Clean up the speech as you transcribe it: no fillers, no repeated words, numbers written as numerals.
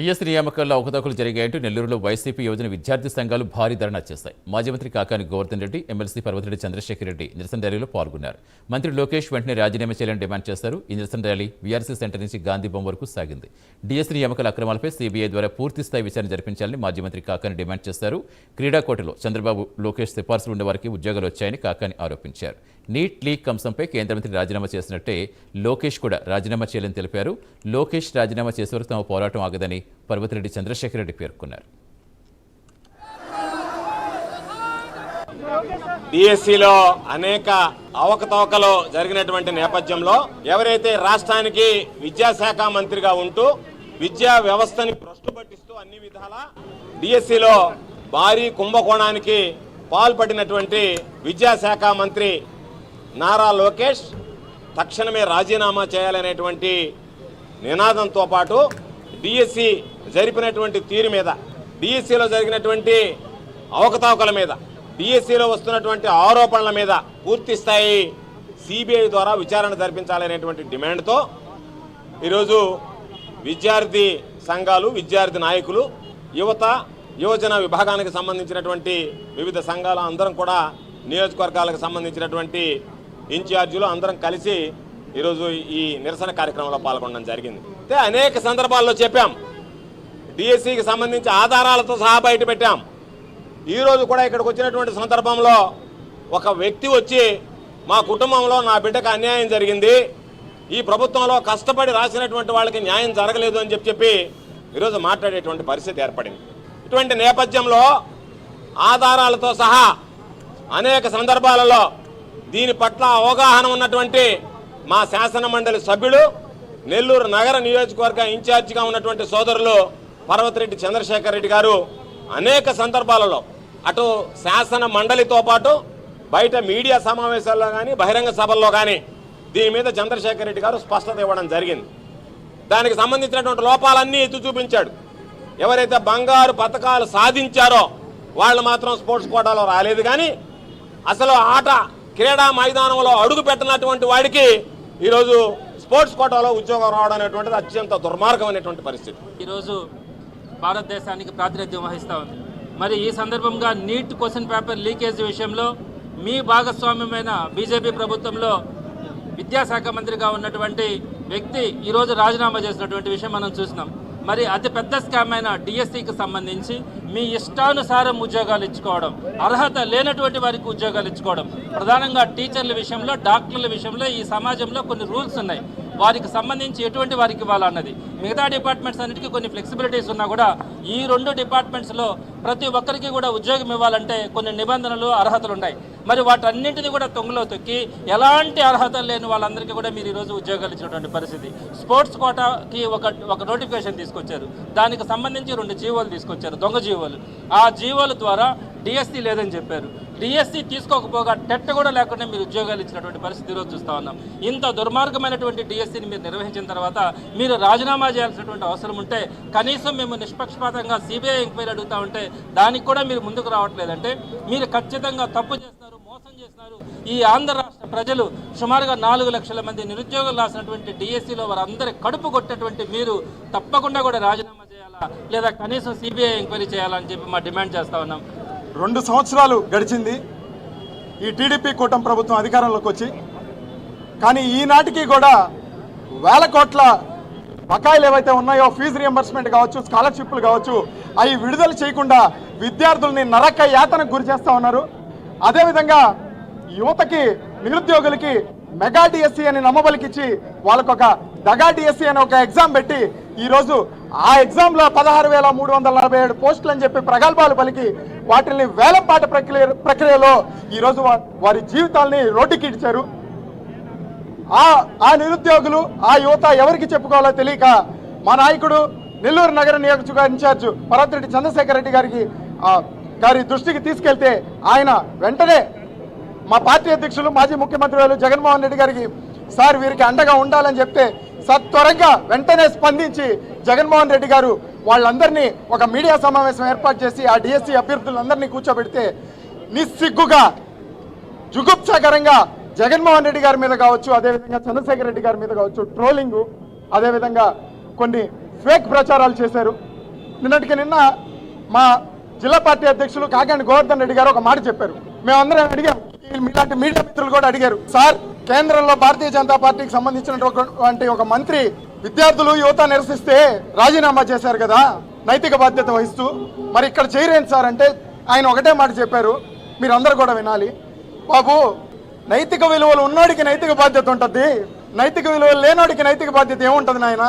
DS నియామకాల్లో అవకతవకలు జరిగాయంటూ నెల్లూరులో YCP యువజన విద్యార్థి సంఘాలు భారీ ధర్నా చేశాయి. మాజీ మంత్రి కాకాని గోవర్ధన్ రెడ్డి, ఎమ్మెల్సీ పర్వతిరెడ్డి చంద్రశేఖర్ రెడ్డి నిరసన ర్యాలీలో పాల్గొన్నారు. మంత్రి లోకేష్ వెంటనే రాజీనామా చేయాలని డిమాండ్ చేశారు. ఈ నిరసన ర్యాలీ వీఆర్సీ సెంటర్ నుంచి గాంధీ బొమ్మ వరకు సాగింది. డిఎస్ నియామకాల అక్రమాలపై సీబీఐ ద్వారా పూర్తిస్థాయి విచారణ జరిపించాలని మాజీ మంత్రి కాకాని డిమాండ్ చేశారు. క్రీడాకోటలో చంద్రబాబు, లోకేష్ సిఫార్సులు ఉండేవారికి ఉద్యోగాలు వచ్చాయని కాకాని ఆరోపించారు. నీట్ లీక్ అంశంపై కేంద్ర మంత్రి రాజీనామా చేసినట్టే లోకేష్ కూడా రాజీనామా చేయాలని తెలిపారు. లోకేష్ రాజీనామా చేసే వరకు తమ పోరాటం ఆగదని పర్వతిరెడ్డి చంద్రశేఖర్ రెడ్డి పేర్కొన్నారు. డిఎస్సిలో అనేక అవకతవకలు జరిగినటువంటి నేపథ్యంలో ఎవరైతే రాష్ట్రానికి విద్యాశాఖ మంత్రిగా ఉంటూ విద్యా వ్యవస్థని భ్రష్టు పట్టిస్తూ అన్ని విధాలా డిఎస్సిలో భారీ కుంభకోణానికి పాల్పడినటువంటి విద్యాశాఖ మంత్రి నారా లోకేష్ తక్షణమే రాజీనామా చేయాలనేటువంటి నినాదంతో పాటు డిఎస్సి జరిపినటువంటి తీరు మీద, డిఎస్సిలో జరిగినటువంటి అవకతవకల మీద, డిఎస్సిలో వస్తున్నటువంటి ఆరోపణల మీద పూర్తి స్థాయి సిబిఐ ద్వారా విచారణ జరిపించాలనేటువంటి డిమాండ్తో ఈరోజు విద్యార్థి సంఘాలు, విద్యార్థి నాయకులు, యువజన విభాగానికి సంబంధించినటువంటి వివిధ సంఘాలు అందరం కూడా నియోజకవర్గాలకు సంబంధించినటువంటి ఇన్ఛార్జీలు అందరం కలిసి ఈరోజు ఈ నిరసన కార్యక్రమంలో పాల్గొనడం జరిగింది. అయితే అనేక సందర్భాల్లో చెప్పాం, డిఎస్సికి సంబంధించి ఆధారాలతో సహా బయట పెట్టాం. ఈరోజు కూడా ఇక్కడికి వచ్చినటువంటి సందర్భంలో ఒక వ్యక్తి వచ్చి మా కుటుంబంలో నా బిడ్డకు అన్యాయం జరిగింది, ఈ ప్రభుత్వంలో కష్టపడి రాసినటువంటి వాళ్ళకి న్యాయం జరగలేదు అని చెప్పి ఈరోజు మాట్లాడేటువంటి పరిస్థితి ఏర్పడింది. ఇటువంటి నేపథ్యంలో ఆధారాలతో సహా అనేక సందర్భాలలో దీని పట్ల అవగాహన ఉన్నటువంటి మా శాసన మండలి సభ్యులు, నెల్లూరు నగర నియోజకవర్గ ఇన్ఛార్జిగా ఉన్నటువంటి సోదరులు పర్వతిరెడ్డి చంద్రశేఖర్ రెడ్డి గారు అనేక సందర్భాలలో అటు శాసన మండలితో పాటు బయట మీడియా సమావేశాల్లో కానీ బహిరంగ సభల్లో కానీ దీని మీద చంద్రశేఖర్ రెడ్డి గారు స్పష్టత ఇవ్వడం జరిగింది. దానికి సంబంధించినటువంటి లోపాలన్నీ ఎత్తి చూపించాడు. ఎవరైతే బంగారు పథకాలు సాధించారో వాళ్ళు మాత్రం స్పోర్ట్స్ కోటాలో రాలేదు, కానీ అసలు క్రీడా మైదానంలో అడుగు పెట్టినటువంటి వాడికి ఈరోజు స్పోర్ట్స్ కోటాలో ఉద్యోగం రావడం అనేటువంటిది అత్యంత దుర్మార్గమైనటువంటి పరిస్థితి ఈరోజు భారతదేశానికి ప్రాతినిధ్యం వహిస్తూ ఉంది. మరి ఈ సందర్భంగా నీట్ క్వశ్చన్ పేపర్ లీకేజ్ విషయంలో మీ భాగస్వామ్యమైన బీజేపీ ప్రభుత్వంలో విద్యాశాఖ మంత్రిగా ఉన్నటువంటి వ్యక్తి ఈరోజు రాజీనామా చేసినటువంటి విషయం మనం చూసినాం. మరి అతి పెద్ద స్కామ్ అయిన డిఎస్సికి సంబంధించి మీ ఇష్టానుసారం ఉద్యోగాలు ఇచ్చుకోవడం, అర్హత లేనటువంటి వారికి ఉద్యోగాలు ఇచ్చుకోవడం, ప్రధానంగా టీచర్ల విషయంలో, డాక్టర్ల విషయంలో ఈ సమాజంలో కొన్ని రూల్స్ ఉన్నాయి. వారికి సంబంధించి ఎటువంటి వారికి ఇవ్వాలన్నది, మిగతా డిపార్ట్మెంట్స్ అన్నిటికీ కొన్ని ఫ్లెక్సిబిలిటీస్ ఉన్నా కూడా ఈ రెండు డిపార్ట్మెంట్స్లో ప్రతి ఒక్కరికి కూడా ఉద్యోగం ఇవ్వాలంటే కొన్ని నిబంధనలు, అర్హతలు ఉన్నాయి. మరి వాటన్నింటినీ కూడా తొంగలో తొక్కి ఎలాంటి అర్హతలు లేని వాళ్ళందరికీ కూడా మీరు ఈరోజు ఉద్యోగాలు ఇచ్చినటువంటి పరిస్థితి. స్పోర్ట్స్ కోటాకి ఒక నోటిఫికేషన్ తీసుకొచ్చారు, దానికి సంబంధించి 2 జీవోలు తీసుకొచ్చారు, దొంగ జీవోలు. ఆ జీవోల ద్వారా డిఎస్సి లేదని చెప్పారు. డిఎస్సి తీసుకోకపోగా టెట్ కూడా లేకుండా మీరు ఉద్యోగాలు ఇచ్చినటువంటి పరిస్థితి ఈరోజు చూస్తూ ఉన్నాం. ఇంత దుర్మార్గమైనటువంటి డిఎస్సిని మీరు నిర్వహించిన తర్వాత మీరు రాజీనామా చేయాల్సినటువంటి అవసరం ఉంటే, కనీసం మేము నిష్పక్షపాతంగా సిబిఐ ఎంక్వైరీ అడుగుతూ ఉంటే దానికి కూడా మీరు ముందుకు రావట్లేదంటే మీరు ఖచ్చితంగా తప్పు చేస్తున్నారు, మోసం చేస్తున్నారు. ఈ ఆంధ్ర రాష్ట్ర ప్రజలు సుమారుగా 4 లక్షల మంది నిరుద్యోగులు రాసినటువంటి డిఎస్సిలో వారందరి కడుపు కొట్టినటువంటి మీరు తప్పకుండా కూడా రాజీనామా చేయాలా, లేదా కనీసం సిబిఐ ఎంక్వైరీ చేయాలని చెప్పి మా డిమాండ్ చేస్తూ ఉన్నాం. 2 సంవత్సరాలు గడిచింది ఈ టీడీపీ కూటమి ప్రభుత్వం అధికారంలోకి వచ్చి, కానీ ఈనాటికి కూడా వేల కోట్ల బకాయిలు ఏవైతే ఉన్నాయో, ఫీజు రియంబర్స్మెంట్ కావచ్చు, స్కాలర్షిప్లు కావచ్చు, అవి విడుదల చేయకుండా విద్యార్థుల్ని నరక యాతనకు గురి చేస్తూ ఉన్నారు. అదేవిధంగా యువతకి, నిరుద్యోగులకి మెగా డిఎస్సి అని నమ్మబలికిచ్చి వాళ్ళకొక దగా డిఎస్సి అని ఒక ఎగ్జామ్ పెట్టి ఈరోజు ఆ ఎగ్జామ్లో 16,347 పోస్టులు అని చెప్పి ప్రగల్భాలు పలికి వాటిని వేలంపాట ప్రక్రియలో ఈరోజు వారి జీవితాల్ని రోడ్డుకి ఇచ్చారు. ఆ నిరుద్యోగులు, ఆ యువత ఎవరికి చెప్పుకోవాలో తెలియక మా నాయకుడు నెల్లూరు నగర నియోజకవర్గ ఇన్ఛార్జ్ పర్వతిరెడ్డి చంద్రశేఖర్ రెడ్డి గారి దృష్టికి తీసుకెళ్తే ఆయన వెంటనే మా పార్టీ అధ్యక్షులు, మాజీ ముఖ్యమంత్రి జగన్మోహన్ రెడ్డి గారికి సార్ వీరికి అండగా ఉండాలని చెప్తే త్వరగా వెంటనే స్పందించి జగన్మోహన్ రెడ్డి గారు వాళ్ళందరినీ ఒక మీడియా సమావేశం ఏర్పాటు చేసి ఆ డిఎస్సి అభ్యర్థులందరినీ కూర్చోబెడితే నిస్సిగ్గుగా, జుగుప్సాకరంగా జగన్మోహన్ రెడ్డి గారి మీద కావచ్చు, అదేవిధంగా చంద్రశేఖర్ రెడ్డి గారి మీద కావచ్చు ట్రోలింగు, అదేవిధంగా కొన్ని ఫేక్ ప్రచారాలు చేశారు. నిన్నటికి నిన్న మా జిల్లా పార్టీ అధ్యక్షులు కాకాని గోవర్ధన్ రెడ్డి గారు ఒక మాట చెప్పారు. మేమందరం అడిగాం, మీలాంటి మీడియా మిత్రులు కూడా అడిగారు, సార్ కేంద్రంలో భారతీయ జనతా పార్టీకి సంబంధించినటువంటి ఒక మంత్రి విద్యార్థులు యువత నిరసిస్తే రాజీనామా చేశారు కదా నైతిక బాధ్యత వహిస్తూ, మరి ఇక్కడ చేయరేంటి సార్ అంటే ఆయన ఒకటే మాట చెప్పారు, మీరందరూ కూడా వినాలి బాబు, నైతిక విలువలు ఉన్నోడికి నైతిక బాధ్యత ఉంటుంది, నైతిక విలువలు లేనోడికి నైతిక బాధ్యత ఏముంటుంది నాయన?